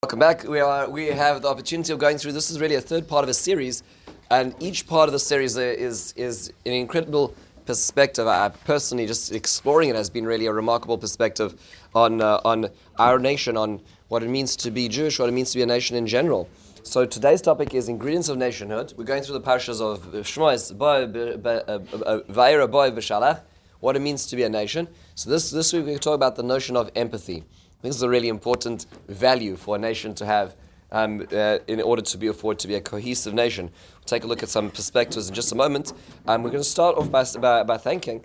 Welcome back. We have the opportunity of going through. This is really a third part of a series, and each part of the series is an incredible perspective. I personally, just exploring it has been really a remarkable perspective on our nation, on what it means to be Jewish, what it means to be a nation in general. So today's topic is ingredients of nationhood. We're going through the parashas of Shmois, Va'era, Boy, V'Shalach, what it means to be a nation. So this week we're talking about the notion of empathy. This is a really important value for a nation to have in order to be afforded to be a cohesive nation. We'll take a look at some perspectives in just a moment. We're going to start off by thanking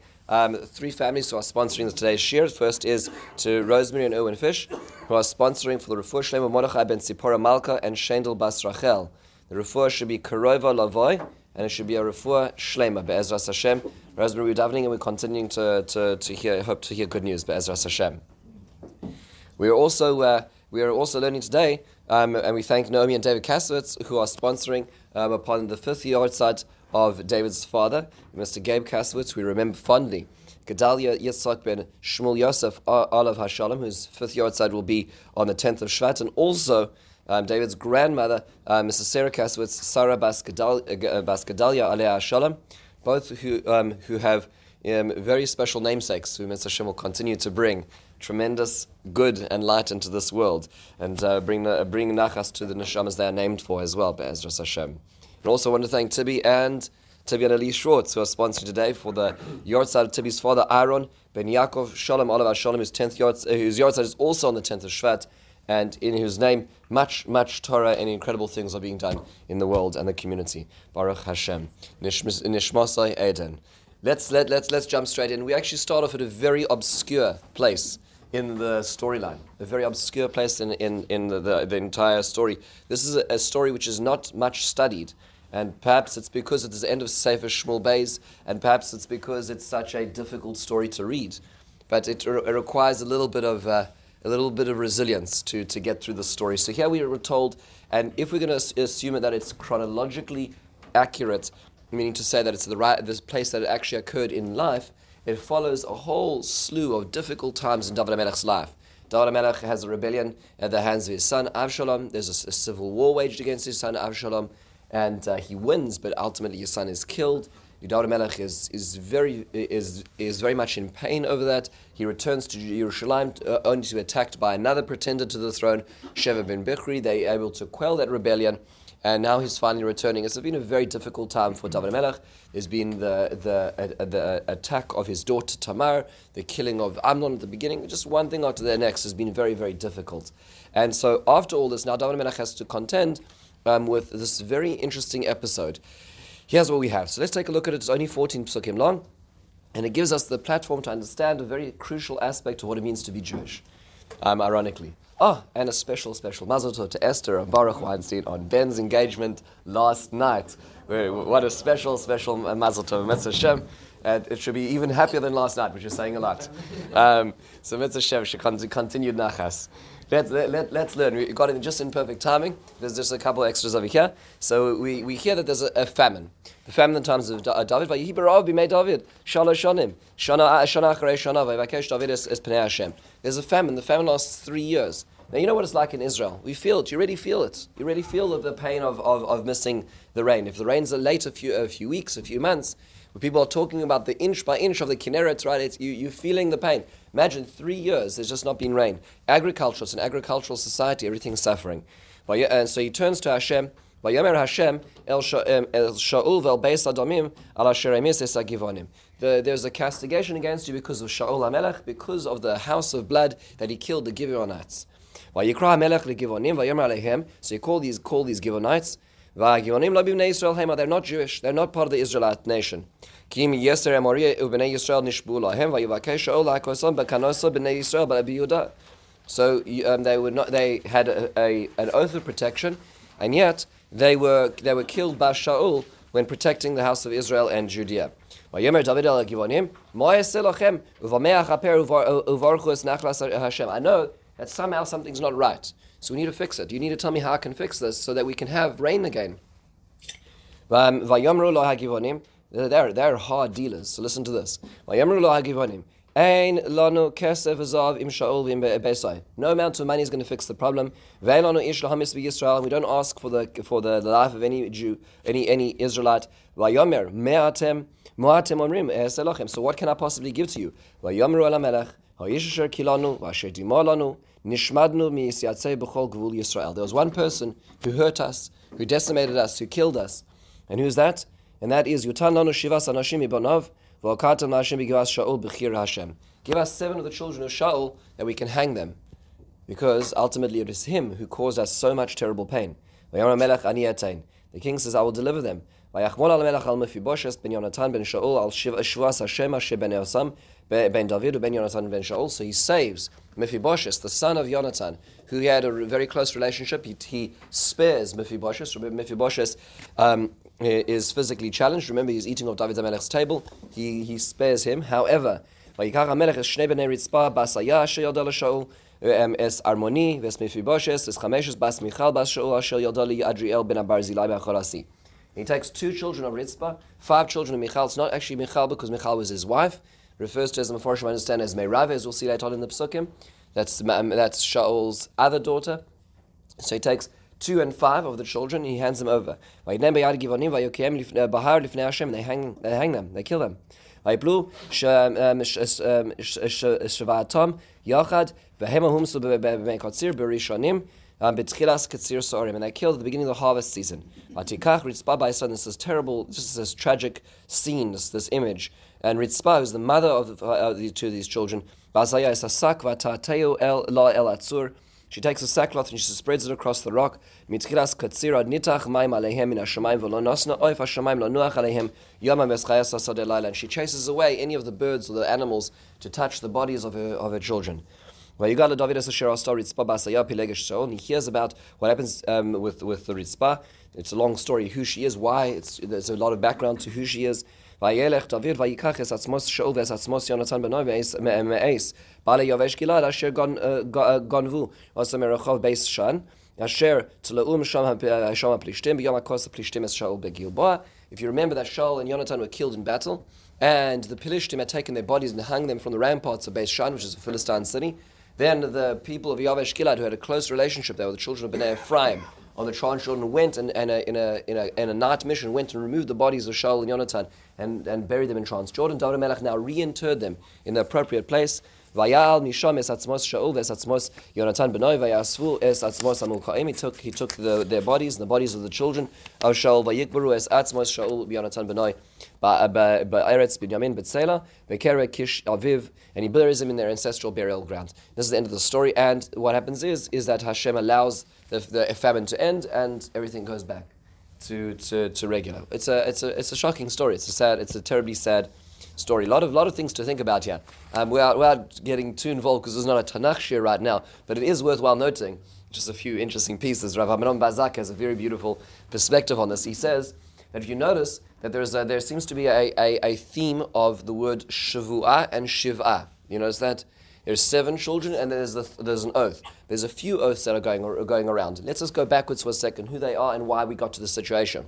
three families who are sponsoring today's shir. First is to Rosemary and Erwin Fish, who are sponsoring for the refuah shlema Mordechai ben Tzipora Malka and Shendel Bas Rachel. The refuah should be Karova Lavoy, and it should be a refuah shlema be'ezras Hashem. Rosemary, we're davening and we're continuing to hope to hear good news be'ezras Hashem. We are also learning today, and we thank Naomi and David Kasowitz, who are sponsoring upon the 5th yahrzeit of David's father, Mr. Gabe Kasowitz. We remember fondly Gedalia Yitzhak ben Shmuel Yosef Olav Hashalom, whose 5th yahrzeit will be on the 10th of Shvat, and also David's grandmother, Mrs. Sarah Kasowitz, Sarah Bas Gedalia Alea Hashalom, both who have very special namesakes, who Mr. Hashem will continue to bring tremendous good and light into this world, and bring nachas to the neshamas they are named for as well, be'ezras Hashem. And also want to thank Tibi and Ali Schwartz, who are sponsoring today for the yahrzeit of Tibi's father, Aaron ben Yaakov Shalom Olav Shalom, whose yahrzeit is also on the 10th of Shvat, and in whose name much Torah and incredible things are being done in the world and the community. Baruch Hashem. Nishmasai Eden. Let's jump straight in. We actually start off at a very obscure place in the storyline, a very obscure place in the entire story. This is a story which is not much studied, and perhaps it's because it's the end of Sefer Shmuel Beis, and perhaps it's because it's such a difficult story to read. But it requires a little bit of resilience to get through the story. So here we were told, and if we're going to assume that it's chronologically accurate, meaning to say that it's this place that it actually occurred in life, it follows a whole slew of difficult times in David HaMelech's life. David HaMelech has a rebellion at the hands of his son Avshalom. There's a civil war waged against his son Avshalom, and he wins, but ultimately his son is killed. David HaMelech is very much in pain over that. He returns to Yerushalayim only to be attacked by another pretender to the throne, Sheva ben Bichri. They are able to quell that rebellion, and now he's finally returning. It's been a very difficult time for David HaMelech. There's been the attack of his daughter Tamar, the killing of Amnon at the beginning. Just one thing after the next has been very, very difficult. And so after all this, now David HaMelech has to contend with this very interesting episode. Here's what we have. So let's take a look at it. It's only 14 psukim long, and it gives us the platform to understand a very crucial aspect of what it means to be Jewish, ironically. And a special mazel tov to Esther and Baruch Weinstein on Ben's engagement last night. What a special mazel tov, Mitzvah Hashem. And it should be even happier than last night, which is saying a lot. So Mitzvah Hashem should continue nachas. Let's learn. We got it just in perfect timing. There's just a couple extras over here. So we hear that there's a famine. The famine in the times of David. Vayihi b'ra'av b'mei David. Shalosh shonim. Shana acharei shana. Vayivakesh David es pnei Hashem. There's a famine. The famine lasts 3 years. Now, you know what it's like in Israel. We feel it. You really feel it. You really feel the pain of missing the rain. If the rains are late a few weeks, a few months, when people are talking about the inch by inch of the Kinneret, right? You're feeling the pain. Imagine 3 years there's just not been rain. Agriculture, it's an agricultural society. Everything's suffering. And so he turns to Hashem. Vayomer Hashem el Shaul vel beis adamim ala sheremis es agivonim. There's a castigation against you because of Shaul HaMelech, because of the house of blood that he killed the Gibeonites. So you call these Gibeonites. They're not Jewish. They're not part of the Israelite nation. So they had an oath of protection, and yet they were killed by Shaul when protecting the house of Israel and Judea. I know that somehow something's not right. So we need to fix it. You need to tell me how I can fix this so that we can have rain again. They're hard dealers. So listen to this. Ein lanu kesef azav im Shaul v'im besai. No amount of money is going to fix the problem. Ve'en lanu ish lahamis v'Yisrael. We don't ask for the life of any Jew, any Israelite. Vayomer me'atem omrim eselachem. So what can I possibly give to you? Vayomeru el hamelech ha'yisher kilanu v'asher dimalanu nishmadnu mi'isyatzei b'chol gvul Yisrael. There was one person who hurt us, who decimated us, who killed us, and who's that? And that is Yutan lanu shivas anashim ibanav. Give us 7 of the children of Shaul that we can hang them, because ultimately it is him who caused us so much terrible pain. The king says, I will deliver them. So he saves Mephibosheth, the son of Yonatan, who he had a very close relationship. He spares Mephibosheth. Remember, Mephibosheth is physically challenged. Remember, he's eating off David HaMelech's table. He spares him. However, es Armoni, ves Mephibosheth, es Chameshes bas Michal bas Shaul asher yodali Adriel ben Barzilai b'Acholasi. He takes 2 children of Ritzpah, 5 children of Michal. It's not actually Michal because Michal was his wife. Refers to, as the Mefarshim understand, as Meirav, as we'll see later on in the Psukim. That's Shaul's other daughter. So he takes 2 and 5 of the children, he hands them over. And they hang them, they kill them. And they killed at the beginning of the harvest season. This is terrible, this tragic scene, this image. And Ritzpah, who's the mother of the 2 of these children, she takes a sackcloth and she spreads it across the rock. And she chases away any of the birds or the animals to touch the bodies of her children. And he hears about what happens with the Ritzpah. It's a long story, who she is, why. There's a lot of background to who she is. Vayelech David vayikach es atzmos Shaul ves atzmos Yonatan benoi me'es bale Yavesh Gilad asher gonvu osam erachov beis Shan asher tzlaum sham haplishtim b'yom hakos haplishtim es Shaul begilboa. If you remember that Shaul and Yonatan were killed in battle, and the Pelishtim had taken their bodies and hung them from the ramparts of Beis Shan, which is a Philistine city, then the people of Yavesh Gilad, who had a close relationship, they were the children of Bnei Ephraim, on the children went and in a night mission went and removed the bodies of Shaul and Yonatan and buried them in Transjordan. David Melech now reinterred them in the appropriate place. Vayal misham es atzmos Shaul ves atzmos Yonatan benoi vayasvu es atzmos amulchaim. He took their bodies and the bodies of the children of Shaul. Vayikbaru es atzmos Shaul Yonatan benoi ba'eretz binyamin b'tzela v'kere kish aviv, and he buries them in their ancestral burial ground. This is the end of the story. And what happens is that Hashem allows the famine to end and everything goes back to regular. It's a shocking story. It's a terribly sad story. A lot of things to think about here. Without getting too involved, because there's not a Tanakh shir right now, but it is worthwhile noting just a few interesting pieces. Rav Amenon Bazak has a very beautiful perspective on this. He says that if you notice that there seems to be a theme of the word Shavu'ah and Shiv'ah. You notice that? There's 7 children and there's an oath. There's a few oaths that are going around. Let's just go backwards for a second, who they are and why we got to this situation.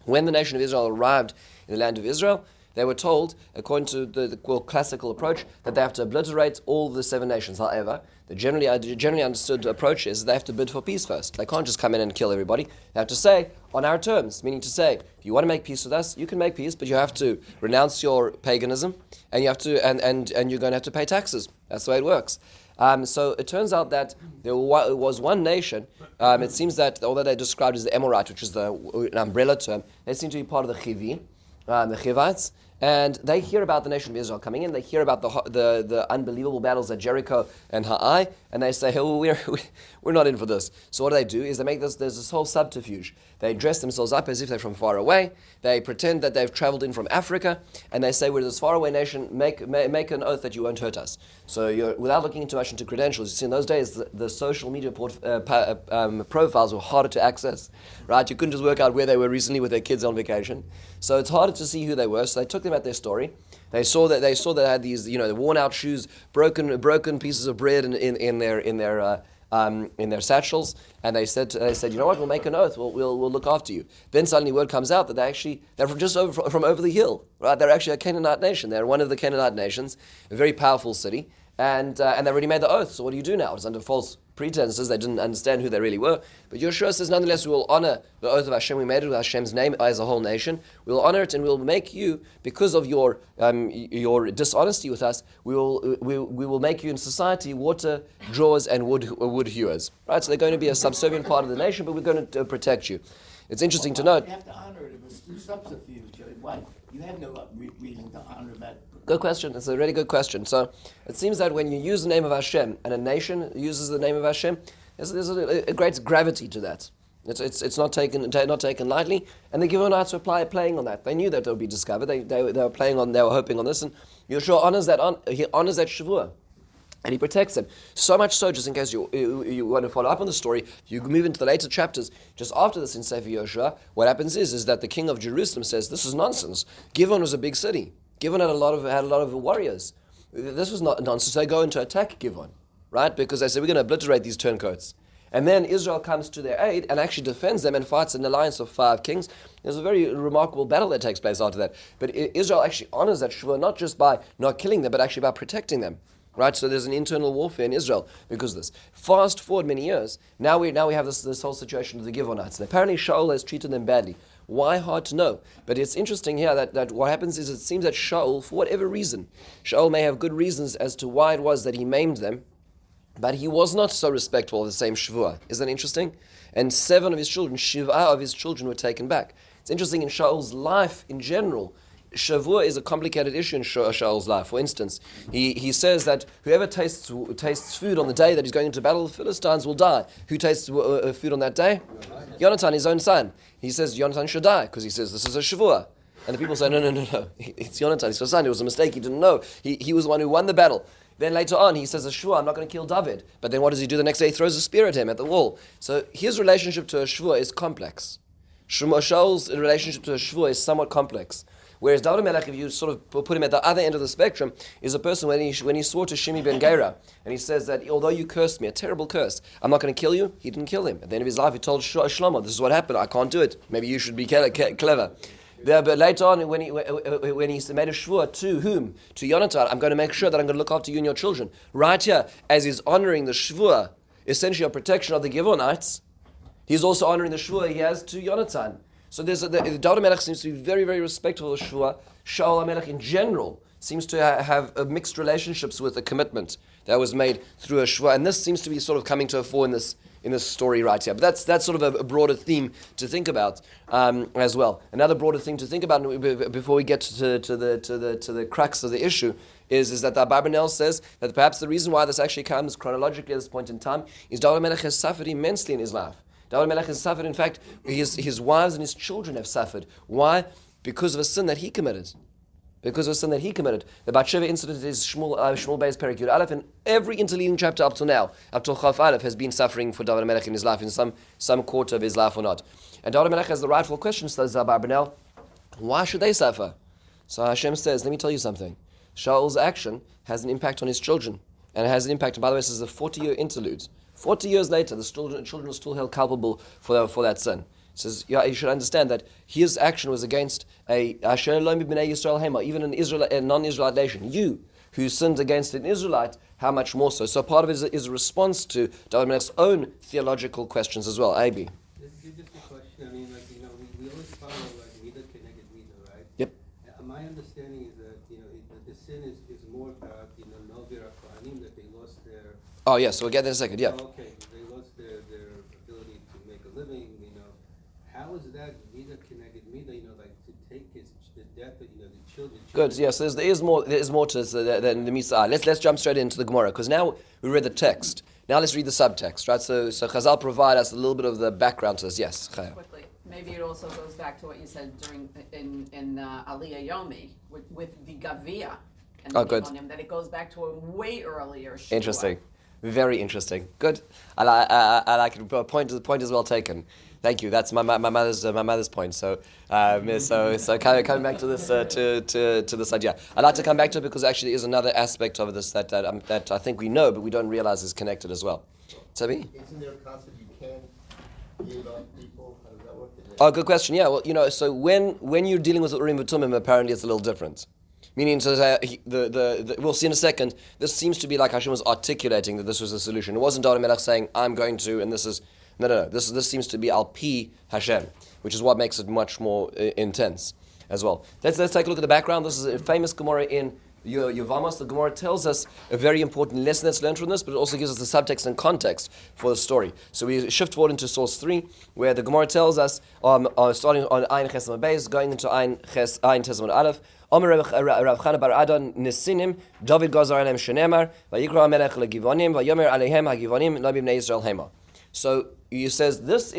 When the nation of Israel arrived in the land of Israel, they were told, according to the classical approach, that they have to obliterate all the 7 nations. However, the generally understood approach is they have to bid for peace first. They can't just come in and kill everybody. They have to say, on our terms, meaning to say, if you want to make peace with us, you can make peace, but you have to renounce your paganism, and you have to, and you're going to have to pay taxes. That's the way it works. So it turns out that there was one nation. It seems that, although they're described as the Emorite, which is an umbrella term, they seem to be part of the Chivi, the Chivites. And they hear about the nation of Israel coming in. They hear about the unbelievable battles at Jericho and Ha'ai, and they say, "Oh, we're not in for this." So what do? Is they make this? There's this whole subterfuge. They dress themselves up as if they're from far away. They pretend that they've traveled in from Africa, and they say, "We're this faraway nation. Make an oath that you won't hurt us." So without looking too much into credentials, you see, in those days the social media profiles were harder to access. Right? You couldn't just work out where they were recently with their kids on vacation. So it's harder to see who they were. So they took them at their story. They saw that they had these, worn out shoes, broken pieces of bread in their in their satchels, and they said, you know what, we'll make an oath, we'll look after you. Then suddenly word comes out that they're from just from over the hill, right? They're actually a Canaanite nation. They're one of the Canaanite nations, a very powerful city, and they already made the oath. So what do you do now? It's under false pretenses. They didn't understand who they really were. But Yeshua says, nonetheless, we will honor the oath of Hashem. We made it with Hashem's name as a whole nation. We will honor it, and we will make you, because of your dishonesty with us, we will make you in society water drawers and wood hewers. Right? So they're going to be a subservient part of the nation, but we're going to protect you. It's interesting to note. You have to honor it. It was through subterfuge. Why? You have no reason to honor that. Good question. It's a really good question. So it seems that when you use the name of Hashem and a nation uses the name of Hashem, there's a great gravity to that. It's not taken lightly, and the Gibeonites were playing on that. They knew that it would be discovered. They were playing on. They were hoping on this, and Yeshua honors that. He honors that Shavua, and he protects them. So much so, just in case you want to follow up on the story, you move into the later chapters. Just after this in Sefer Yoshua, what happens is that the king of Jerusalem says, "This is nonsense. Givon was a big city. Givon had a lot of warriors. This was not nonsense." So they go into attack Givon, right? Because they say, we're going to obliterate these turncoats. And then Israel comes to their aid and actually defends them and fights an alliance of 5 kings. There's a very remarkable battle that takes place after that. But Israel actually honors that Shavua not just by not killing them, but actually by protecting them. Right? So there's an internal warfare in Israel because of this. Fast forward many years, now we have this whole situation with the Gibeonites. And apparently Shaul has treated them badly. Why? Hard to know. But it's interesting here that what happens is it seems that Shaul, for whatever reason, Shaul may have good reasons as to why it was that he maimed them, but he was not so respectful of the same Shavua. Isn't that interesting? And 7 of his children, Shiva of his children were taken back. It's interesting in Shaul's life in general. Shavua is a complicated issue in Shaul's life. For instance, he says that whoever tastes food on the day that he's going into battle, the Philistines will die. Who tastes food on that day? Yonatan, his own son. He says Yonatan should die because he says this is a Shavua. And the people say, no. It's Yonatan, it's your son. It was a mistake. He didn't know. He was the one who won the battle. Then later on, he says, Shua, I'm not going to kill David. But then what does he do the next day? He throws a spear at him at the wall. So his relationship to a Shua is complex. Shaul's relationship to a Shua is somewhat complex. Whereas David Melech, if you sort of put him at the other end of the spectrum, is a person when he swore to Shimi ben Gera, and he says that although you cursed me, a terrible curse, I'm not going to kill you. He didn't kill him. At the end of his life, he told Shlomo, this is what happened. I can't do it. Maybe you should be clever. But later on, when he made a shvua to whom? To Yonatan, I'm going to make sure that I'm going to look after you and your children. Right here, as he's honoring the shvua, essentially a protection of the Gibeonites, he's also honoring the shvua he has to Yonatan. So David HaMelech seems to be very, very respectful of shvua. Shaul HaMelech in general seems to have mixed relationships with the commitment that was made through a shvua, and this seems to be sort of coming to a fore in this story right here. But that's sort of a broader theme to think about as well. Another broader thing to think about before we get to the crux of the issue is that the Abarbanel says that perhaps the reason why this actually comes chronologically at this point in time is David HaMelech has suffered immensely in his life. David HaMelech has suffered. In fact, his wives and his children have suffered. Why? Because of a sin that he committed. Because of a sin that he committed. The Bathsheba incident is Shmuel Bey's Perek Yud Aleph, and every interleading chapter up till now, up till Chaf Aleph, has been suffering for David HaMelech in his life, in some quarter of his life or not. And David HaMelech has the rightful question, says Abarbanel, why should they suffer? So Hashem says, let me tell you something. Shaul's action has an impact on his children, and it has an impact, and by the way, this is a 40-year interlude. 40 years later, the children are still held culpable for that sin. It says, yeah, you should understand that his action was against even a non-Israelite nation. You, who sinned against an Israelite, how much more so? So part of it is a response to David HaMelech's own theological questions as well. Abi. Just a question. I mean, we always follow Mida Keneged Mida, right? Yep. My understanding is that the sin is more about Novira Kohanim, that they lost their. Oh yes, so we'll get there in a second. Yeah. Oh, okay, they lost their ability to make a living. How is that Mida Keneged Mida? To take the death of the children. Good. Yes, there is more to this than the Misa. Let's jump straight into the Gemara, because now we read the text. Now let's read the subtext, right? So Chazal provide us a little bit of the background to this. Yes, Chaya. Quickly, maybe it also goes back to what you said in Aliyah Yomi with the Gavia and the good. That it goes back to a way earlier. Shua. Interesting, very interesting. Good. I like it. Point is well taken. Thank you. That's my mother's point. So coming back to this to this idea, I'd like to come back to it because actually there is another aspect of this that I think we know but we don't realize is connected as well. Sabi? Isn't there a concept you can't give up people? How does that work? Oh, good question. Yeah, well, so when you're dealing with Urim V'Tumim, apparently it's a little different. Meaning, we'll see in a second, this seems to be like Hashem was articulating that this was a solution. It wasn't David Melech saying, I'm going to, and this is, no. This seems to be Al-Pi Hashem, which is what makes it much more intense as well. Let's take a look at the background. This is a famous Gemara in Yevamos. The Gemara tells us a very important lesson that's learned from this, but it also gives us the subtext and context for the story. So we shift forward into source 3, where the Gemara tells us, starting on Ayin Chesed Beis, going into Ayin Chesed Aleph, Omer Rav Chana bar Adon Nisinim, David Gazar Alem Shenemar, Vayikra Melech Legivonim, Vayomer Alehem Hagivonim, Nabim Bnei Yisrael Hema. So he says, this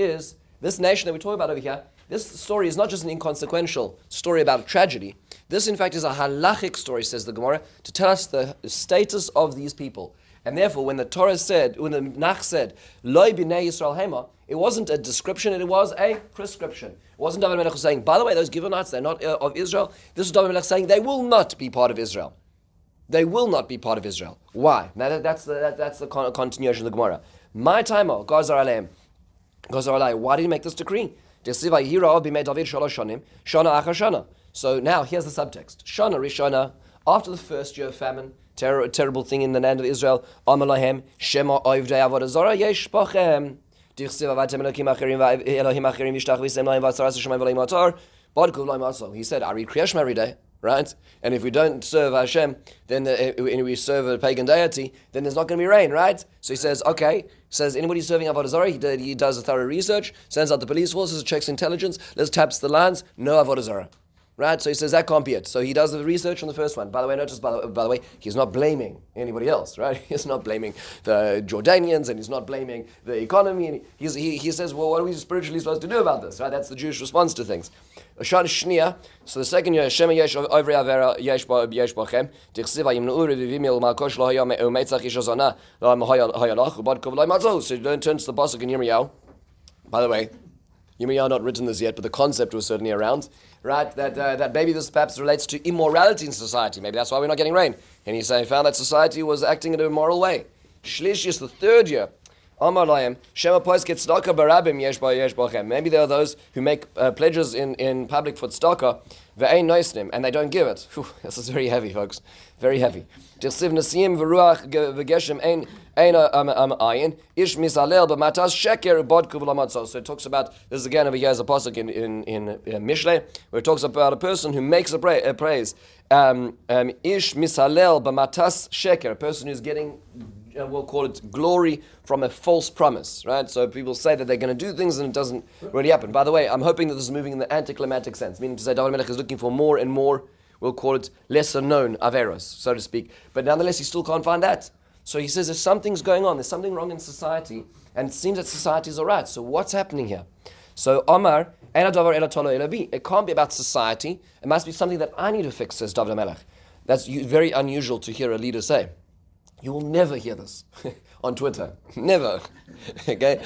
nation that we're talking about over here, this story is not just an inconsequential story about a tragedy. This, in fact, is a halachic story, says the Gemara, to tell us the status of these people. And therefore, when the Torah said, when the Nach said, Loi Bnei Yisrael Hema, it wasn't a description, it was a prescription. It wasn't David Melech saying, by the way, those Givonites, they're not of Israel. This is David Melech saying, they will not be part of Israel. They will not be part of Israel. Why? Now, that's the continuation of the Gemara. My timer, Gazar Aleim. Gazar Aleim, why did he make this decree? So now, here's the subtext. Shana Rishana, after the first year of famine, terrible thing in the land of Israel, Amalahem, Shema Oivdei Avodah Zarah, Yesh Bachem. So he said, I read Kriyashma every day, right? And if we don't serve Hashem, then we serve a pagan deity, then there's not going to be rain, right? So he says, okay. Says, anybody serving Avodah Zarah, he does a thorough research, sends out the police forces, checks intelligence, taps the lines, no Avodah Zarah. Right? So he says that can't be it. So he does the research on the first one. By the way, notice, by the way, he's not blaming anybody else, right? He's not blaming the Jordanians, and he's not blaming the economy. And he says, well, what are we spiritually supposed to do about this? Right? That's the Jewish response to things. So the second year, Shema Yesh Ovri Avera Yesh Bachem, Tichsiva Yimnu Revivimil Malkosh Lo Hayam Umetzach Ishazana Hayalach Ubad Kovlai Matzos. So you don't turn to the pasuk in Yirmiyahu. By the way, Yirmiyahu not written this yet, but the concept was certainly around. Right, that maybe this perhaps relates to immorality in society. Maybe that's why we're not getting rain. And he found that society was acting in an immoral way. Shlish is the third year. Amar Layim, Shema Poisket Tzedakah Barabim Yesh Bachem. Maybe there are those who make pledges in public for tzedakah, ve'ein noisnim, and they don't give it. Whew, this is very heavy, folks. Very heavy. Tirsiv Nasim v'ruach v'geshem ein ayin ish misalel b'matas sheker bodku v'lamatzos. So it talks about, this is again over here as a pasuk in Mishlei, where it talks about a person who makes a praise. Ish misalel b'matas sheker, a person who's getting, we'll call it glory from a false promise, right? So people say that they're going to do things and it doesn't really happen. By the way, I'm hoping that this is moving in the anticlimactic sense, meaning to say David Melech is looking for more and more, we'll call it lesser known averos, so to speak. But nonetheless, he still can't find that. So he says there's something's going on, there's something wrong in society, and it seems that society is all right. So what's happening here? So Omar, it can't be about society, it must be something that I need to fix, says David Melech. That's very unusual to hear a leader say. You will never hear this on Twitter. Never. Okay?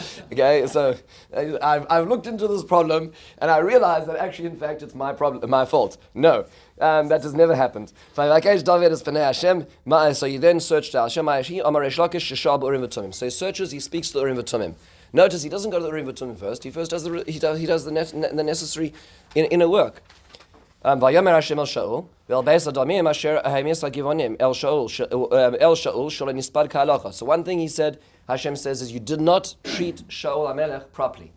So I've looked into this problem and I realized that actually, in fact, it's my problem, my fault. No, that has never happened. So he then searched out. So he searches, he speaks to the Urim V'Tumim. Notice he doesn't go to the Urim V'Tumim first. He first does the necessary inner work. Vayomer Hashem el Shaul, ve'al adamim asher hamis hagivonim el Shaul shalei nispad ka'halacha. So one thing he said, Hashem says, is you did not treat Shaul HaMelech properly.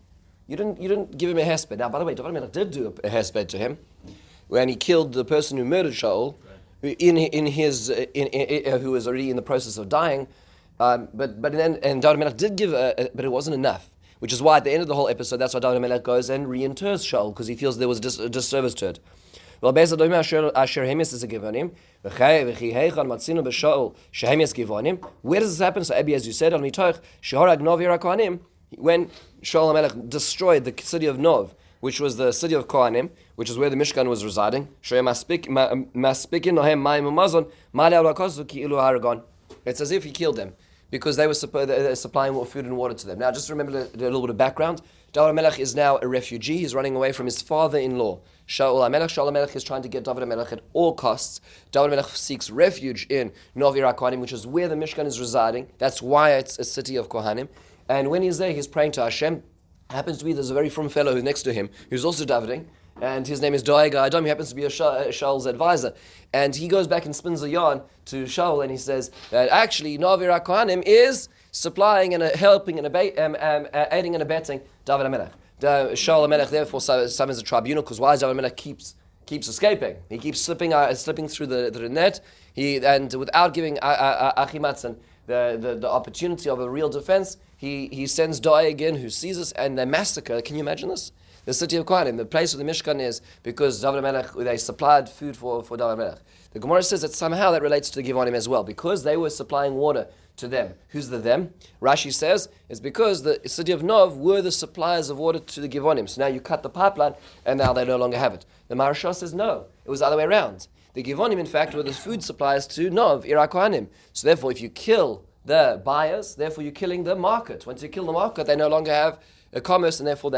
You didn't give him a hesped. Now, by the way, David HaMelech did do a hesped to him when he killed the person who murdered Shaul, who was already in the process of dying. But then David HaMelech did give, but it wasn't enough. Which is why at the end of the whole episode, that's why David HaMelech goes and reinterrs Shaul, because he feels there was a disservice to it. Well, based on asher hemis is a givonim, where does this happen? So, Abi, as you said, when Shaul HaMelech destroyed the city of Nov, which was the city of Kohanim, which is where the Mishkan was residing. It's as if he killed them. because they were supplying food and water to them. Now, just remember a little bit of background. David HaMelech is now a refugee. He's running away from his father-in-law, Shaul HaMelech. Shaul HaMelech is trying to get David HaMelech at all costs. David HaMelech seeks refuge in Nov Ir HaKohanim, which is where the Mishkan is residing. That's why it's a city of Kohanim. And when he's there, he's praying to Hashem. Happens to be there's a very frum fellow who's next to him, who's also davening. And his name is Doeg Adam. He happens to be Shaul's advisor. And he goes back and spins a yarn to Shaul, and he says that actually Nov Ir HaKohanim is supplying and helping and aiding and abetting David HaMelech. Shaul HaMelech therefore summons a tribunal, because why David HaMelech keeps escaping. He keeps slipping through the net. And without giving Achimatzan the opportunity of a real defense, he sends Doeg in, who sees us, and they massacre. Can you imagine this? The city of Kohanim, the place where the Mishkan is, because David HaMelech, they supplied food for David HaMelech. The Gemara says that somehow that relates to the Givonim as well, because they were supplying water to them. Who's the them? Rashi says it's because the city of Nov were the suppliers of water to the Givonim. So now you cut the pipeline, and now they no longer have it. The Maharsha says no, it was the other way around. The Givonim, in fact, were the food suppliers to Nov, Ir HaKohanim. So therefore, if you kill the buyers, therefore you're killing the market. Once you kill the market, they no longer have a commerce, and therefore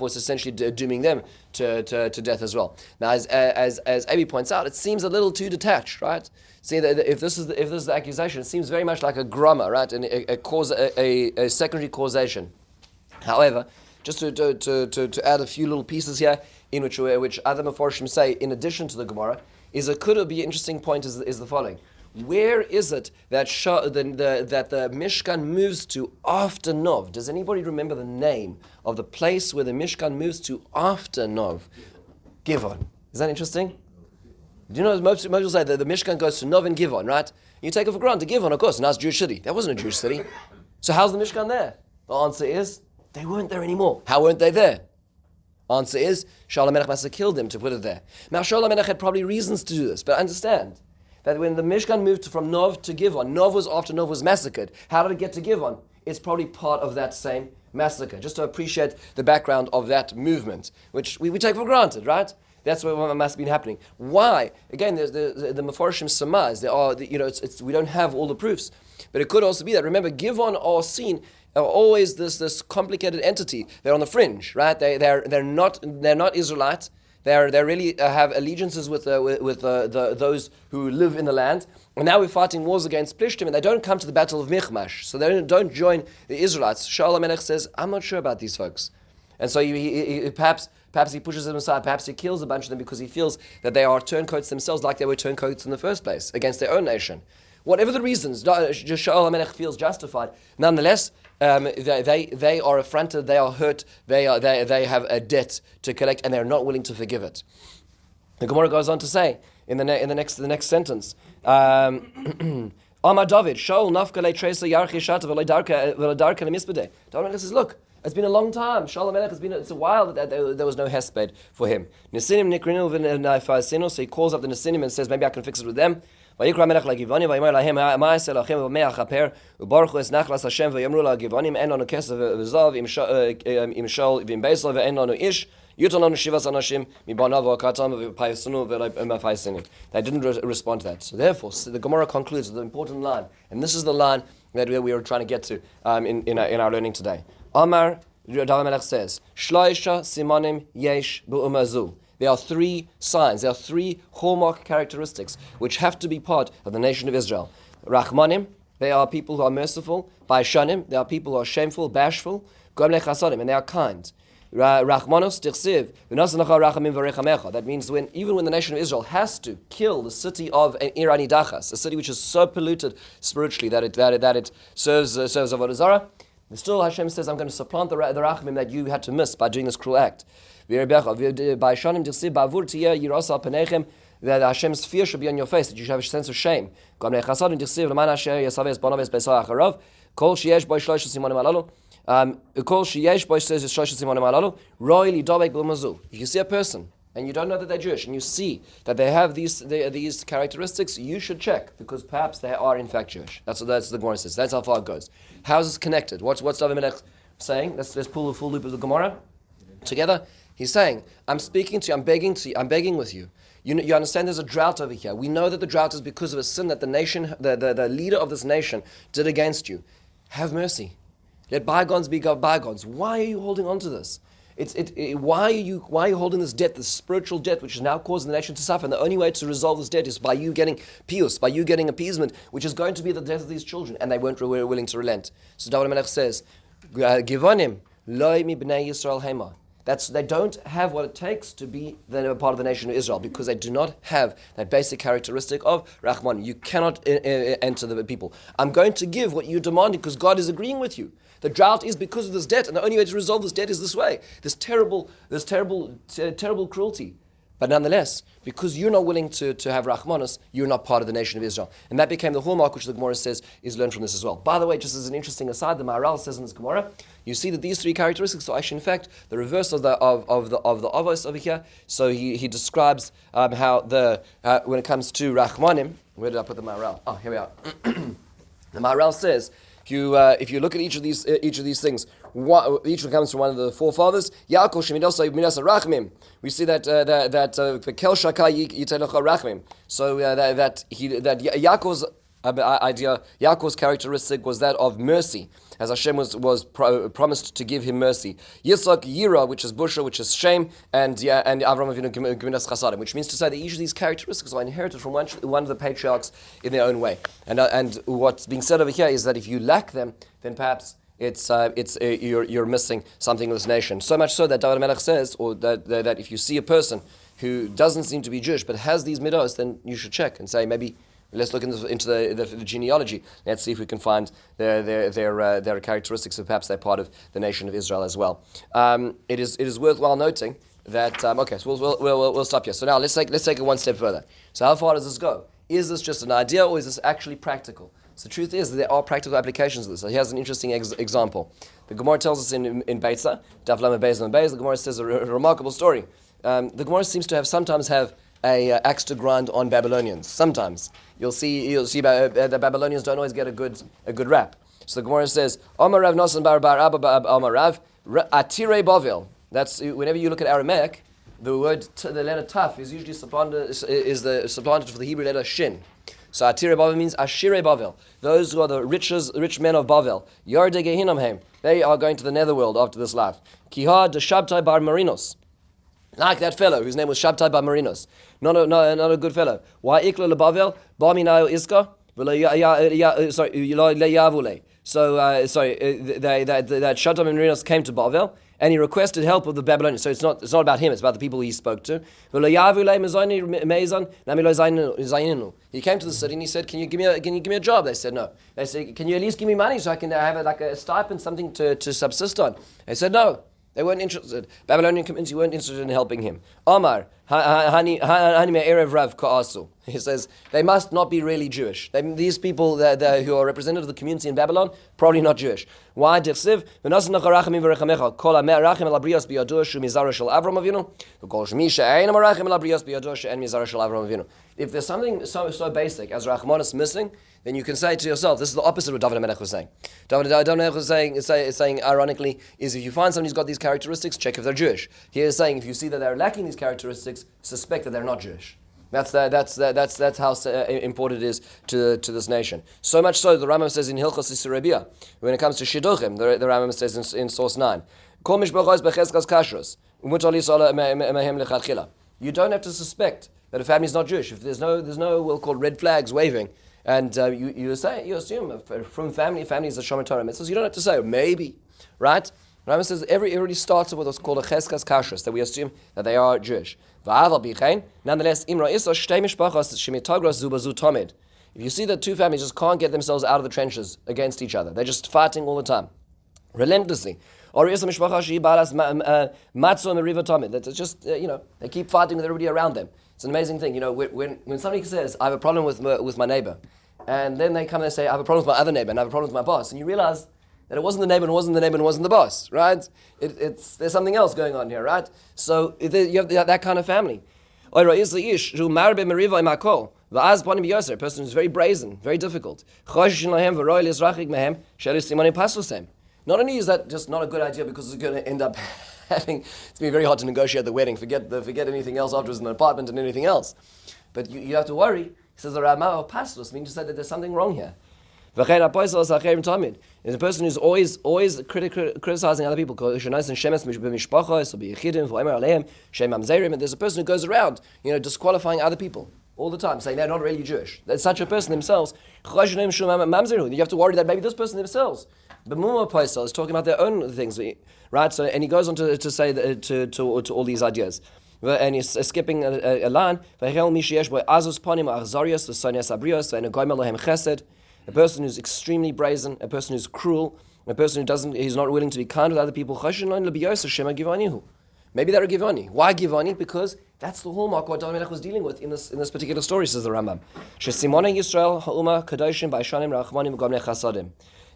it's essentially dooming them to death as well. Now, as Abi points out, it seems a little too detached, right? See, that if this is the accusation, it seems very much like a grama, right, and a secondary causation. However, just to add a few little pieces here, in which other Meforshim say, in addition to the Gemara, could be an interesting point is the following. Where is it that the Mishkan moves to after Nov? Does anybody remember the name of the place where the Mishkan moves to after Nov? Givon. Is that interesting? Do you know, most people say that the Mishkan goes to Nov and Givon, right? You take it for granted. Givon, of course, now it's a Jewish city. That wasn't a Jewish city. So how's the Mishkan there? The answer is, they weren't there anymore. How weren't they there? Answer is, Shaul HaMelech must have killed them to put it there. Now, Shaul HaMelech had probably reasons to do this, but understand that when the Mishkan moved from Nov to Givon, after Nov was massacred. How did it get to Givon? It's probably part of that same massacre, just to appreciate the background of that movement, which we take for granted, right? That's what must have been happening. Why? Again, there's the Meforshim surmise. We don't have all the proofs, but it could also be that. Remember, Givon are always this complicated entity. They're on the fringe, right? They're not Israelites. They really have allegiances with those who live in the land. And now we're fighting wars against Plishtim, and they don't come to the battle of Michmash. So they don't join the Israelites. Shaul HaMelech says, I'm not sure about these folks. And so he perhaps he pushes them aside. Perhaps he kills a bunch of them because he feels that they are turncoats themselves, like they were turncoats in the first place, against their own nation. Whatever the reasons, Shaul HaMelech feels justified. Nonetheless, they are affronted, they are hurt, they have a debt to collect, and they're not willing to forgive it. The Gemara goes on to say in the next sentence, Amar David, Shaul nafkale tresa yarchi shata v'ledarka lemisbedeh. David says, look, it's been a long time. Shaul HaMelech it's a while that there was no hesped for him. Nesinim nikrinu v'nefasinu, so he calls up the Nesinim and says, maybe I can fix it with them. ויקרא המלך לגבעונים ויאמר להם מה אעשה לכם ובמה אכפר וברכו את נחלת השם ויאמרו לגבעונים אין לנו כסף וזהב עם שאול ועם ביסל ואין לנו איש ייתן לנו 7 אנשים מבניו והכתם ופייסנו ומפייסנים. They didn't respond to that. So therefore, the Gemara concludes with an important line, and this is the line that we are trying to get to in our learning today. Amar David HaMelech says, Shloisha simanim yesh b'umazu. There are 3 signs, there are 3 hallmark characteristics which have to be part of the nation of Israel. Rachmanim, they are people who are merciful. Baishanim, they are people who are shameful, bashful. Gomle chasadim, and they are kind. Rachmanos tichsiv, v'nosanacha rachamim v'rechamecha. That means even when the nation of Israel has to kill the city of Irani Dachas, a city which is so polluted spiritually that it serves Avodah Zarah, still Hashem says, I'm going to supplant the rachamim that you had to miss by doing this cruel act. That Hashem's fear should be on your face, that you should have a sense of shame. If you see a person and you don't know that they're Jewish and you see that they have these characteristics, you should check, because perhaps they are in fact Jewish. That's the Gemara says. That's how far it goes. How is this connected? What's David HaMelech saying? Let's pull the full loop of the Gemara together. He's saying, I'm speaking to you, I'm begging with you. You understand there's a drought over here. We know that the drought is because of a sin that the nation, the leader of this nation did against you. Have mercy. Let bygones be bygones. Why are you holding on to this? Why are you holding this debt, this spiritual debt, which is now causing the nation to suffer? And the only way to resolve this debt is by you getting pius, by you getting appeasement, which is going to be the death of these children. And they weren't willing to relent. So David Melech says, Givonim, loi mi bnei Yisrael hema. They don't have what it takes to be part of the nation of Israel, because they do not have that basic characteristic of Rahman. You cannot enter the people. I'm going to give what you demanded because God is agreeing with you. The drought is because of this debt, and the only way to resolve this debt is this way. This terrible cruelty. But nonetheless, because you're not willing to have Rahmanos, you're not part of the nation of Israel. And that became the hallmark, which the Gemara says is learned from this as well. By the way, just as an interesting aside, the Maharal says in this Gemara, you see that these three characteristics are actually, in fact, the reverse of the Avos over here. So he describes how when it comes to Rahmanim, where did I put the Maharal? Oh, here we are. The Maharal says, if you look at each of these things, each one comes from one of the forefathers. Yaakov shemidosay midas rachmim. We see that kel shaka yitelecha rachmim. So that Yaakov's idea, Yaakov's characteristic was that of mercy, as Hashem was promised to give him mercy. Yitzchak yira, which is busha, which is shame, and Avraham Avinu geminas chasadim, which means to say that each of these characteristics are inherited from one of the patriarchs in their own way. And what's being said over here is that if you lack them, then perhaps you're missing something in this nation. So much so that David Melech says, or that if you see a person who doesn't seem to be Jewish but has these midos, then you should check and say, maybe let's look into the genealogy. Let's see if we can find their characteristics, and perhaps they're part of the nation of Israel as well. It is worthwhile noting that okay, so we'll stop here. So now let's take it one step further. So how far does this go? Is this just an idea, or is this actually practical? So the truth is that there are practical applications of this. So here's an interesting example. The Gemara tells us in Beitza, Daf Lamed Beis and Beis, the Gemara says a remarkable story. The Gemara seems to sometimes have a axe to grind on Babylonians. Sometimes you'll see the Babylonians don't always get a good rap. So the Gemara says, Amar Rav Nasan bar Abba Amar Rav Atire Bavel. That's whenever you look at Aramaic, the letter Taf is usually supplanted for the Hebrew letter Shin. So Atire Bavel means Ashire Bavel. Those who are the rich men of Bavel. Yarde Gehinam Heim. They are going to the netherworld after this life. Kiha de Shabtai bar Marinos. Like that fellow whose name was Shabtai bar Marinos. Not a good fellow. Why Ikla leBavel? Barminayo Iska? So that Shabtai bar Marinos came to Bavel, and he requested help of the Babylonians. So it's not about him, it's about the people he spoke to. He came to the city and he said, Can you give me a job? They said no. They said, Can you at least give me money so I can have a stipend, something to subsist on? They said no. They weren't interested. Babylonian community weren't interested in helping him. Omar, erev rav ka'asu. He says, they must not be really Jewish. These people who are representative of the community in Babylon, probably not Jewish. Why? If there's something so basic as Rahman is missing, then you can say to yourself, this is the opposite of what David HaMelech was saying. David HaMelech was saying, ironically, is if you find somebody who's got these characteristics, check if they're Jewish. He is saying, if you see that they're lacking these characteristics, suspect that they're not Jewish. That's how important it is to this nation. So much so, the Rambam says in Hilchos Yisrael, when it comes to Shidduchim, the Rambam says in source 9, you don't have to suspect that a family is not Jewish. If there's no we'll call red flags waving, and you assume from family is a Shomer Torah mitzvahs, you don't have to say maybe, right? Rambam says it already starts with what's called a cheskas kashrus, that we assume that they are Jewish. Nonetheless, if you see that two families just can't get themselves out of the trenches against each other, they're just fighting all the time, relentlessly. Or is a mishpacha that just they keep fighting with everybody around them. It's an amazing thing, when somebody says I have a problem with my neighbor, and then they come and say I have a problem with my other neighbor and I have a problem with my boss, and you realize that it wasn't the neighbor, and it wasn't the neighbor, and it wasn't the boss, right? There's something else going on here, right? So you have that kind of family. A person who's very brazen, very difficult. not only is that just not a good idea because it's going to end up it's going to be very hard to negotiate the wedding, forget anything else afterwards in the apartment and anything else. But you have to worry. He says the Ramah of Pastos means to say that there's something wrong here. And the person who's always criticizing other people, and there's a person who goes around, disqualifying other people all the time, saying they're not really Jewish. That's such a person themselves. You have to worry that maybe this person themselves, B'muma Paisel, is talking about their own things, right? So, and he goes on to say to all these ideas. And he's skipping a line. A person who's extremely brazen, a person who's cruel, a person he's not willing to be kind with other people. Maybe they're a Givani. Why Givani? Because that's the hallmark what David Melech was dealing with in this particular story, says the Rambam.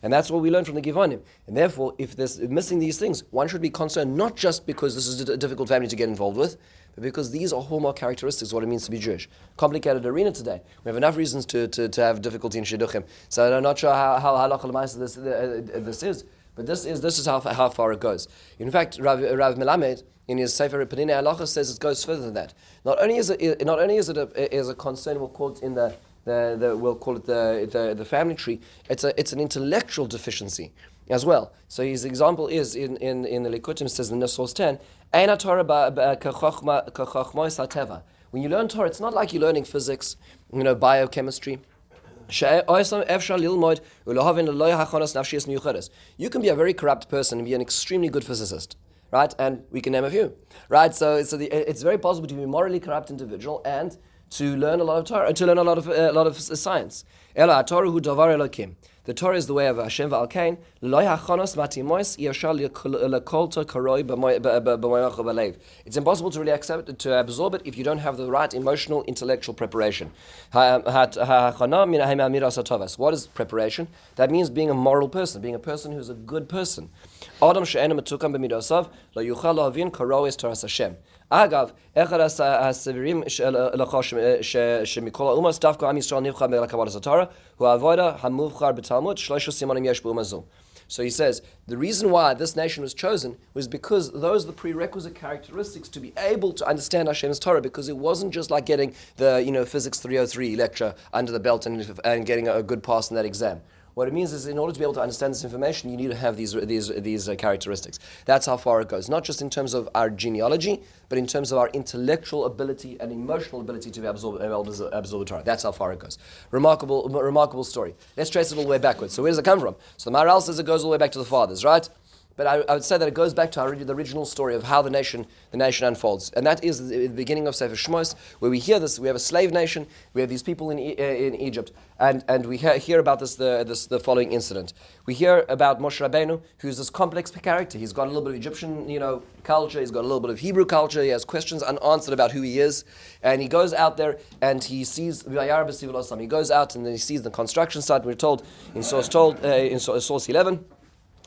And that's what we learn from the Givanim. And therefore, if there's missing these things, one should be concerned not just because this is a difficult family to get involved with, but because these are hallmark characteristics of what it means to be Jewish. Complicated arena today. We have enough reasons to have difficulty in Shidduchim. So I'm not sure how halakha l'maisa this is, but this is how far it goes. In fact, Rav Melamed in his Sefer Penina Halacha says it goes further than that. Not only is it a concern, we'll call it in the family tree. It's an intellectual deficiency as well. So his example is in the Likutim, says in the source 10, Eina Torah kachachmos hateva. When you learn Torah, it's not like you're learning physics, biochemistry. You can be a very corrupt person and be an extremely good physicist, right? And we can name a few, right? So it's very possible to be a morally corrupt individual and to learn a lot of Torah, to learn a lot of science. The Torah is the way of Hashem v'alkein. It's impossible to really accept it, to absorb it, if you don't have the right emotional, intellectual preparation. What is preparation? That means being a moral person, being a person who's a good person. Agav, echad hasevirim shemikol ha'umas dafka am Yisrael nivcha melakabadas haTorah hu avoda hamuvchar b'Talmud shloisha simonim yesh b'umazu. So he says the reason why this nation was chosen was because those are the prerequisite characteristics to be able to understand Hashem's Torah. Because it wasn't just like getting the Physics 303 lecture under the belt and getting a good pass in that exam. What it means is, in order to be able to understand this information, you need to have these characteristics. That's how far it goes. Not just in terms of our genealogy, but in terms of our intellectual ability and emotional ability to be absorb the Torah. That's how far it goes. Remarkable story. Let's trace it all the way backwards. So where does it come from? So the Maharal says it goes all the way back to the fathers, right? But I would say that it goes back to the original story of how the nation unfolds, and that is the beginning of Sefer Shmos, where we hear this. We have a slave nation. We have these people in Egypt, and we hear about the following incident. We hear about Moshe Rabbeinu, who's this complex character. He's got a little bit of Egyptian, culture. He's got a little bit of Hebrew culture. He has questions unanswered about who he is, and he goes out there and he sees Vayar b'Sivul Osam. He goes out and then he sees the construction site. We're told in source 11.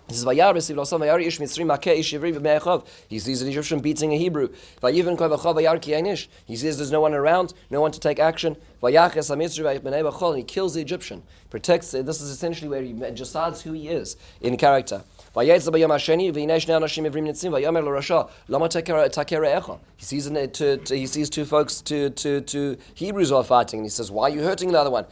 He says, he sees an Egyptian beating a Hebrew. He sees there's no one around, no one to take action. And he kills the Egyptian. Protects. This is essentially where he decides who he is in character. He sees two folks, two Hebrews who are fighting, and he says, "Why are you hurting the other one?"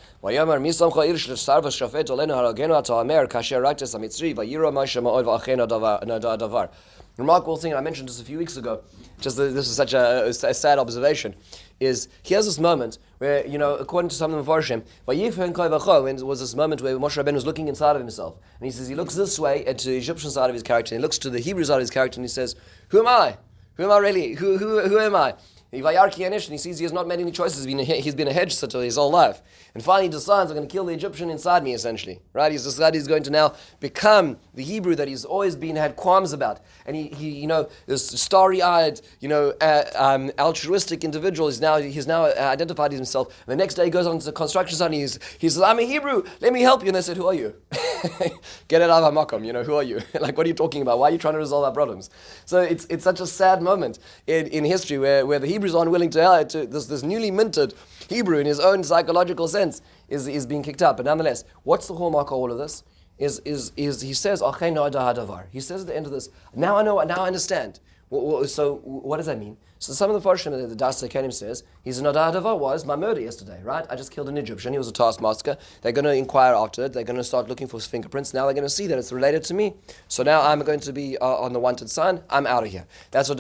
Remarkable thing I mentioned just a few weeks ago. This is such a sad observation. Is he has this moment where, according to some of the Mepharshim, it was this moment where Moshe Rabbeinu was looking inside of himself, and he says he looks this way to the Egyptian side of his character, and he looks to the Hebrew side of his character, and he says, "Who am I? Who am I really? Who am I?" And he sees he has not made any choices. He's been a hedge sitter his whole life. And finally he decides, I'm going to kill the Egyptian inside me, essentially. Right? He's decided he's going to now become the Hebrew that he's always had qualms about. And he this starry-eyed, altruistic individual, he's now identified himself. And the next day he goes on to the construction site and he says, "I'm a Hebrew, let me help you." And they said, "Who are you?" Get it out of Hamakom, who are you? Like, what are you talking about? Why are you trying to resolve our problems? So it's such a sad moment in history where the Hebrews are unwilling to this newly minted Hebrew in his own psychological sense is being kicked out. But nonetheless, what's the hallmark of all of this? is he says, "Achei no'ada hadavar." He says at the end of this, now I know, now I understand. So what does that mean? So some of the Farshim, the Das Kenim says, his no'ada hadavar was my murder yesterday, right? I just killed an Egyptian. He was a taskmaster. They're going to inquire after it. They're going to start looking for his fingerprints. Now they're going to see that it's related to me. So now I'm going to be on the wanted sign. I'm out of here. That's what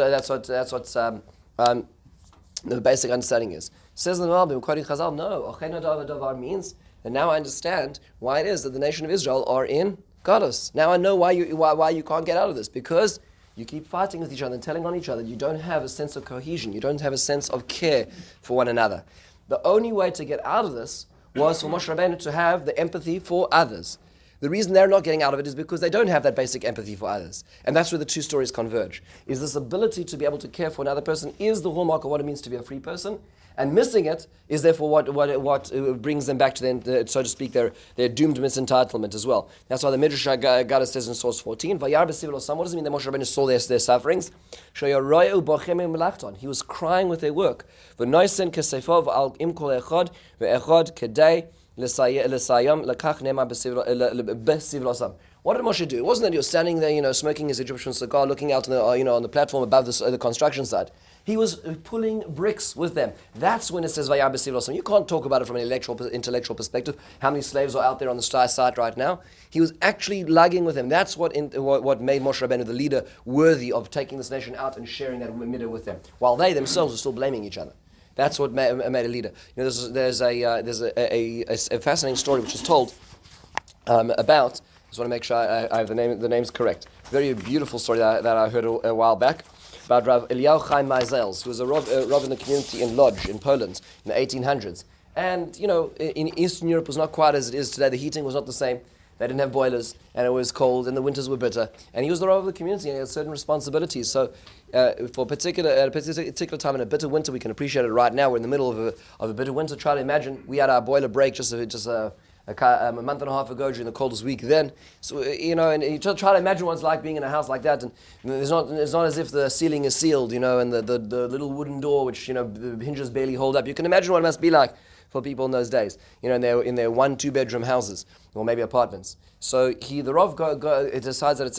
the basic understanding is. Says the Malbim, quoting Chazal, no, Achei no'ada hadavar means. And now I understand why it is that the nation of Israel are in Galus. Now I know why you can't get out of this, because you keep fighting with each other and telling on each other. You don't have a sense of cohesion. You don't have a sense of care for one another. The only way to get out of this was for Moshe Rabbeinu to have the empathy for others. The reason they're not getting out of it is because they don't have that basic empathy for others. And that's where the two stories converge. Is this ability to be able to care for another person is the hallmark of what it means to be a free person. And missing it is therefore what brings them back to their, so to speak, their doomed misentitlement as well. That's why the Midrash Gadol says in source 14, Vayar b'sivil osam. What does it mean that Moshe Rabbeinu saw their sufferings? He was crying with their work. V'noisen kesefov al im kol echad ve'echad kedei l'sayam lakach nema b'sivil osam. What did Moshe do? It wasn't that he was standing there, smoking his Egyptian cigar, looking out on the platform above the construction site. He was pulling bricks with them. That's when it says Vayar b'sivil osam. You can't talk about it from an intellectual perspective. How many slaves are out there on the site right now? He was actually lugging with them. That's what made Moshe Rabbeinu the leader worthy of taking this nation out and sharing that midah with them, while they themselves were still blaming each other. That's what made a leader. There's a fascinating story which is told about. I just want to make sure I have the names correct. Very beautiful story that I heard a while back about Rav Eliyahu Chaim Meisels, who was a Rav in the community in Lodz in Poland in the 1800s. And in Eastern Europe it was not quite as it is today. The heating was not the same. They didn't have boilers, and it was cold, and the winters were bitter. And he was the Rav of the community, and he had certain responsibilities. So, for a particular time in a bitter winter, we can appreciate it right now. We're in the middle of a bitter winter. Try to imagine we had our boiler break just a month and a half ago during the coldest week then. So, and you try to imagine what it's like being in a house like that. And it's not as if the ceiling is sealed, and the little wooden door, which, the hinges barely hold up. You can imagine what it must be like for people in those days, in their 1-2 bedroom houses or maybe apartments. So the Rav decides that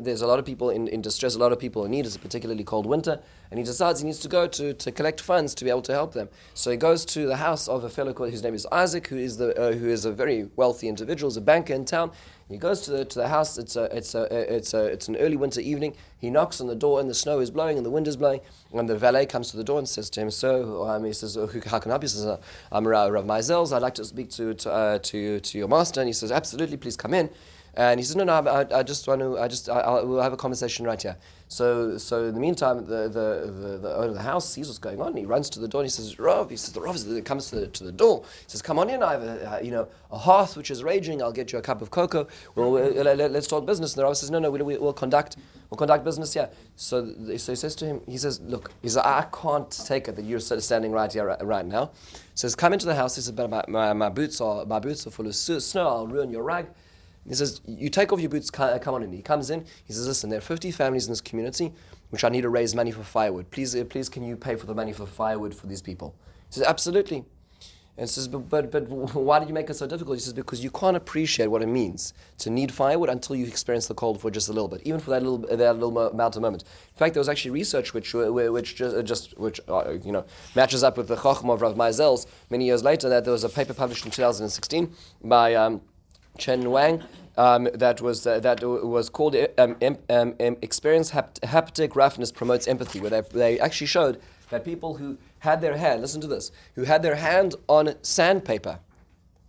there's a lot of people in distress, a lot of people in need. It's a particularly cold winter, and he decides he needs to go to collect funds to be able to help them. So he goes to the house of a fellow whose name is Isaac, who is a very wealthy individual, is a banker in town. He goes to the house. It's an early winter evening. He knocks on the door, and the snow is blowing, and the wind is blowing. And the valet comes to the door and says to him, "Sir," he says, "How can I help you?" He says, "I'm Rav Meisels. I'd like to speak to your master." And he says, "Absolutely, please come in." And he says, "No, we'll have a conversation right here." So in the meantime, the owner of the house sees what's going on. And he runs to the door and he says, "Rav," the Rav comes to the door. He says, "Come on in. I have a hearth which is raging. I'll get you a cup of cocoa. Let's talk business." And the Rav says, "No, we'll conduct business here." So he says to him, he says, "Look," he says, "I can't take it that you're standing right here right now." He says, "Come into the house." He says, "But my boots are full of snow. I'll ruin your rag." He says, "You take off your boots, come on in." He comes in, he says, "Listen, there are 50 families in this community which I need to raise money for firewood. Please can you pay for the money for firewood for these people?" He says, "Absolutely." And he says, but why did you make it so difficult?" He says, "Because you can't appreciate what it means to need firewood until you experience the cold for just a little bit, even for that little amount of moment." In fact, there was actually research which matches up with the Chochmah of Rav Meisels many years later, that there was a paper published in 2016 by Chen Wang that was called "Experience Haptic Roughness Promotes Empathy," where they actually showed that people who had their hand, listen to this, who had their hand on sandpaper,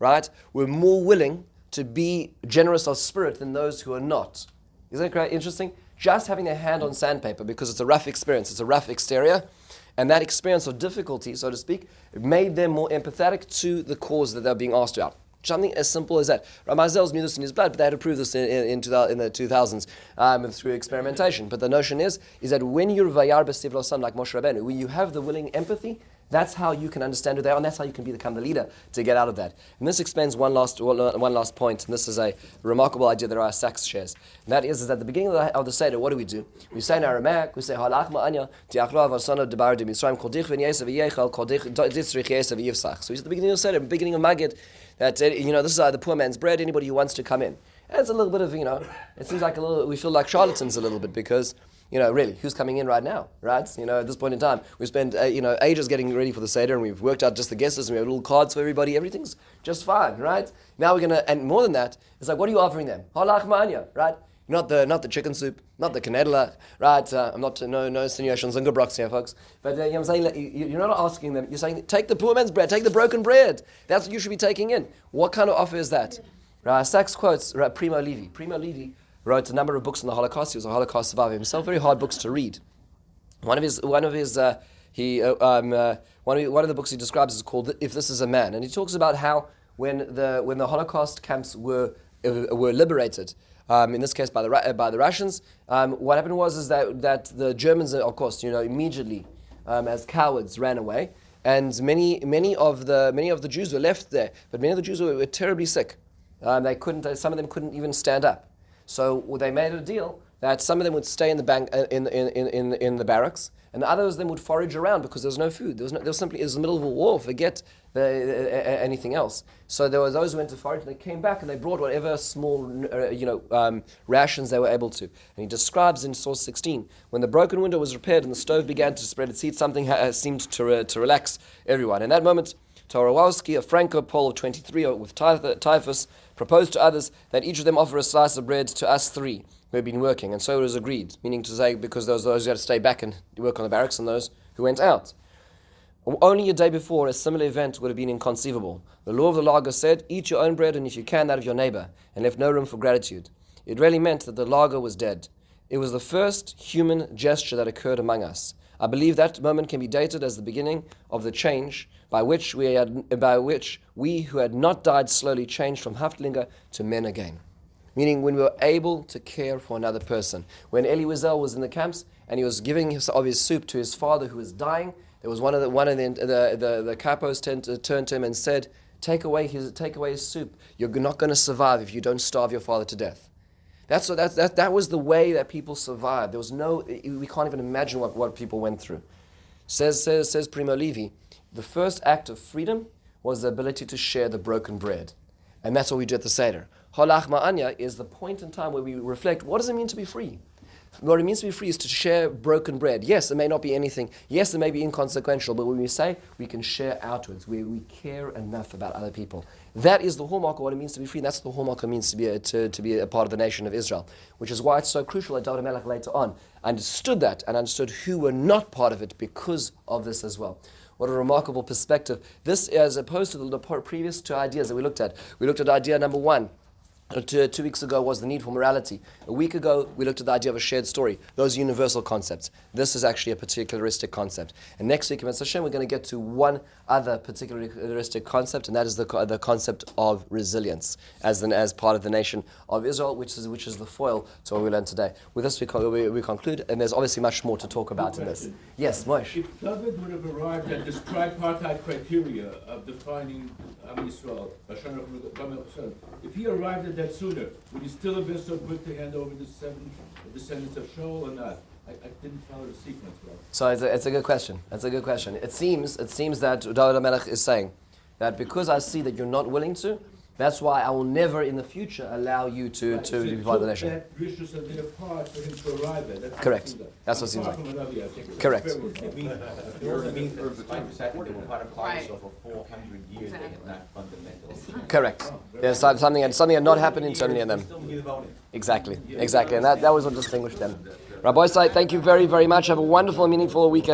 right, were more willing to be generous of spirit than those who are not. Isn't that quite interesting? Just having their hand on sandpaper, because it's a rough experience, it's a rough exterior, and that experience of difficulty, so to speak, made them more empathetic to the cause that they're being asked about. Something as simple as that. Rav Meisels knew this in his blood, but they had to prove this in the 2000s through experimentation. But the notion is that when you're Vayar b'sivil osam like Moshe Rabbeinu, when you have the willing empathy, that's how you can understand who they are, and that's how you can become the leader to get out of that. And this explains one last point, and this is a remarkable idea that our Sachs shares. And that is at the beginning of the Seder, what do? We say in Aramaic, we say, "Halach ma'anya, ti'achlo avasono debar de Mitzrayim, kol dich v'nyesav v'yechal, kol dich ditzrich yesav v'yivsach." So he's at the beginning of the Seder, beginning of Magid, that, this is the poor man's bread, anybody who wants to come in. And it's a little bit of, it seems like we feel like charlatans a little bit because, really, who's coming in right now, right? At this point in time, we spent, ages getting ready for the Seder, and we've worked out just the guest list, and we have little cards for everybody. Everything's just fine, right? Now and more than that, it's like, what are you offering them? Halach ma'anya, right? Not the chicken soup, not the kanedlach, right? I'm not, no insinuations on Gebrox here, folks. But I'm saying that you're not asking them, you're saying, take the poor man's bread, take the broken bread. That's what you should be taking in. What kind of offer is that? Sachs quotes Primo Levi. Primo Levi wrote a number of books on the Holocaust. He was a Holocaust survivor himself. Very hard books to read. One of the books he describes is called "If This Is a Man," and he talks about how when the Holocaust camps were liberated, in this case by the Russians, what happened was that the Germans, of course, immediately as cowards ran away, and many of the Jews were left there, but many of the Jews were terribly sick. Some of them couldn't even stand up. So they made a deal that some of them would stay in the barracks, and the others of them would forage around because there was no food. It was the middle of a war. Forget anything else. So there were those who went to forage, and they came back and they brought whatever small rations they were able to. And he describes in source 16 when the broken window was repaired and the stove began to spread its heat, something seemed to relax everyone. In that moment, Torowski, a Franco-Pole of 23 with typhus, proposed to others that each of them offer a slice of bread to us three who had been working, and so it was agreed, meaning to say because there was those who had to stay back and work on the barracks and those who went out. Only a day before, a similar event would have been inconceivable. The law of the lager said, eat your own bread and if you can, that of your neighbor, and left no room for gratitude. It really meant that the lager was dead. It was the first human gesture that occurred among us. I believe that moment can be dated as the beginning of the change by which we who had not died slowly changed from Haftlinger to men again. Meaning when we were able to care for another person. When Elie Wiesel was in the camps and he was giving his soup to his father who was dying, there was one of the capos turned to him and said, take away his soup. You're not going to survive if you don't starve your father to death. That was the way that people survived. There was we can't even imagine what people went through. Says Primo Levi, the first act of freedom was the ability to share the broken bread. And that's what we do at the Seder. Halach ma'anya is the point in time where we reflect, what does it mean to be free? What it means to be free is to share broken bread. Yes, it may not be anything. Yes, it may be inconsequential, but when we say we can share outwards, we care enough about other people. That is the hallmark of what it means to be free, and that's the hallmark it means to be a part of the nation of Israel. Which is why it's so crucial that David Melech later on understood that and understood who were not part of it because of this as well. What a remarkable perspective. This as opposed to the previous two ideas that we looked at. We looked at idea number one. 2 weeks ago was the need for morality. A week ago, we looked at the idea of a shared story. Those are universal concepts. This is actually a particularistic concept. And next week, Mitzvah Hashem, we're going to get to one other particularistic concept, and that is the concept of resilience as part of the nation of Israel, which is the foil to what we learned today. With this, we conclude, and there's obviously much more to talk about in this. Yes, Moshe. If David would have arrived at this tripartite criteria of defining Am Yisrael, if he arrived at that sooner, would he still have been so quick to hand over the 7 descendants of Shaul or not? I didn't follow the sequence well. So it's a good question. That's a good question. It seems that David HaMelech is saying that because I see that you're not willing to, that's why I will never in the future allow you to be part of the nation. That rishus of their part for him to arrive at. That's correct. That's what it seems like. Correct. It means for the time they were part of Klal Yisrael for 400 years. They had not fundamentals. Correct. There's something had not happened in so many of them. Exactly. And that was what distinguished them. Rabbi Isai, thank you very, very much. Have a wonderful and meaningful weekend.